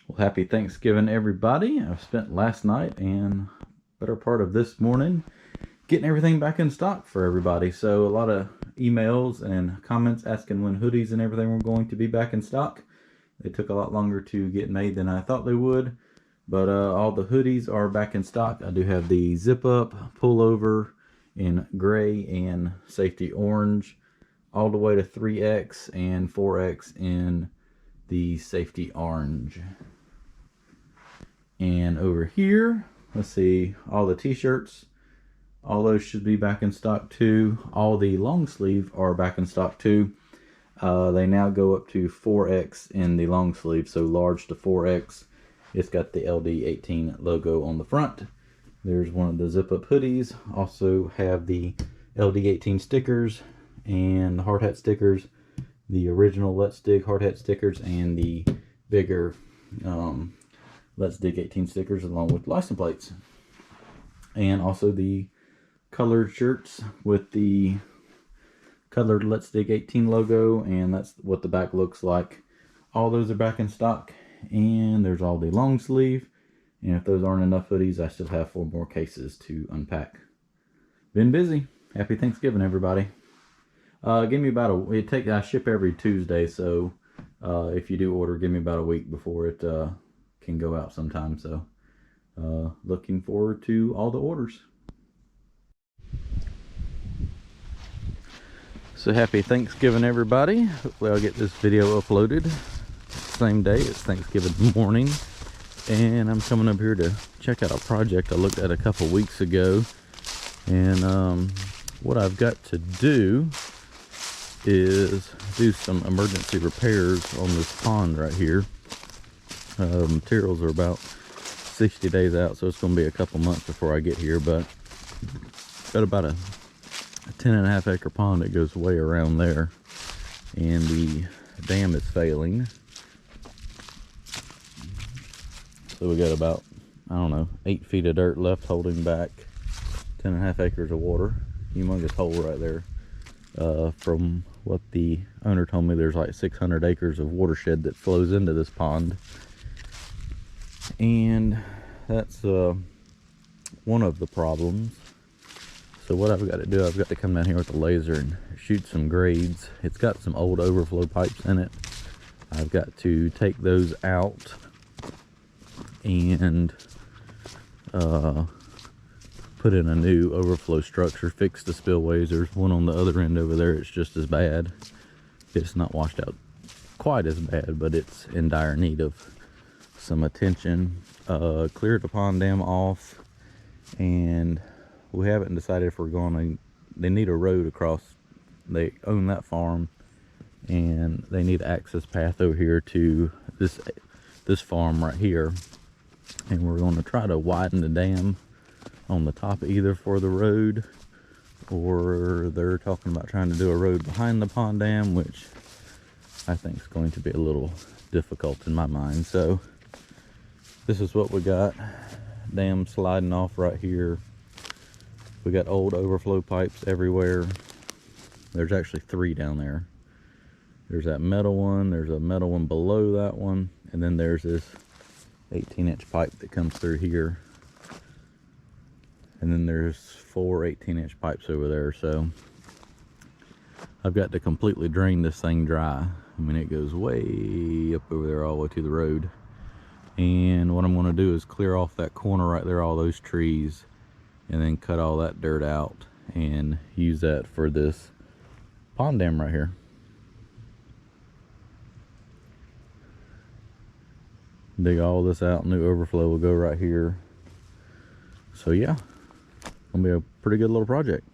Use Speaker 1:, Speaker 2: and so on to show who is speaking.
Speaker 1: Well, happy Thanksgiving, everybody. I've spent last night and better part of this morning getting everything back in stock for everybody. So a lot of emails and comments asking when hoodies and everything were going to be back in stock. They took a lot longer to get made than I thought they would, but all the hoodies are back in stock. I do have the zip up pullover in gray and safety orange, all the way to 3X and 4X in the safety orange. And over here, let's see, all the t-shirts, all those should be back in stock too. All the long sleeve are back in stock too. They now go up to 4X in the long sleeve, so large to 4X. It's got the LD18 logo on the front. There's one of the zip up hoodies. Also have the LD18 stickers and the hard hat stickers, the original Let's Dig hard hat stickers, and the bigger Let's Dig 18 stickers along with license plates. And also the colored shirts with the colored Let's Dig 18 logo, and that's what the back looks like. All those are back in stock. And there's all the long sleeve. And if those aren't enough hoodies, I still have 4 more cases to unpack. Been busy. Happy Thanksgiving, everybody. Give me about I ship every Tuesday, so if you do order, give me about a week before it can go out sometime. So looking forward to all the orders. So happy Thanksgiving, everybody. Hopefully I'll get this video uploaded same day. It's Thanksgiving morning, and I'm coming up here to check out a project I looked at a couple weeks ago. And what I've got to do is do some emergency repairs on this pond right here. Materials are about 60 days out, so it's going to be a couple months before I get here, but got about a 10.5 acre pond that goes way around there, and the dam is failing. So we got about, I don't know, 8 feet of dirt left holding back 10.5 acres of water. Humongous hole right there. From what the owner told me, there's like 600 acres of watershed that flows into this pond. And that's one of the problems. So what I've got to do, I've got to come down here with a laser and shoot some grades. It's got some old overflow pipes in it. I've got to take those out and put in a new overflow structure, fix the spillways. There's one on the other end over there. It's just as bad. It's not washed out quite as bad, but it's in dire need of some attention. Cleared the pond dam off, and we haven't decided if we're going to, they need a road across. They own that farm, and they need an access path over here to this farm right here. And we're going to try to widen the dam on the top, either for the road, or they're talking about trying to do a road behind the pond dam, which I think is going to be a little difficult in my mind. So this is what we got. Dam sliding off right here. We got old overflow pipes everywhere. There's actually 3 down there. There's that metal one, there's a metal one below that one, and then there's this 18-inch pipe that comes through here. And then there's 4 18-inch pipes over there. So I've got to completely drain this thing dry. I mean, it goes way up over there all the way to the road. And what I'm going to do is clear off that corner right there, all those trees, and then cut all that dirt out and use that for this pond dam right here. Dig all this out, new overflow will go right here. So yeah, gonna be a pretty good little project.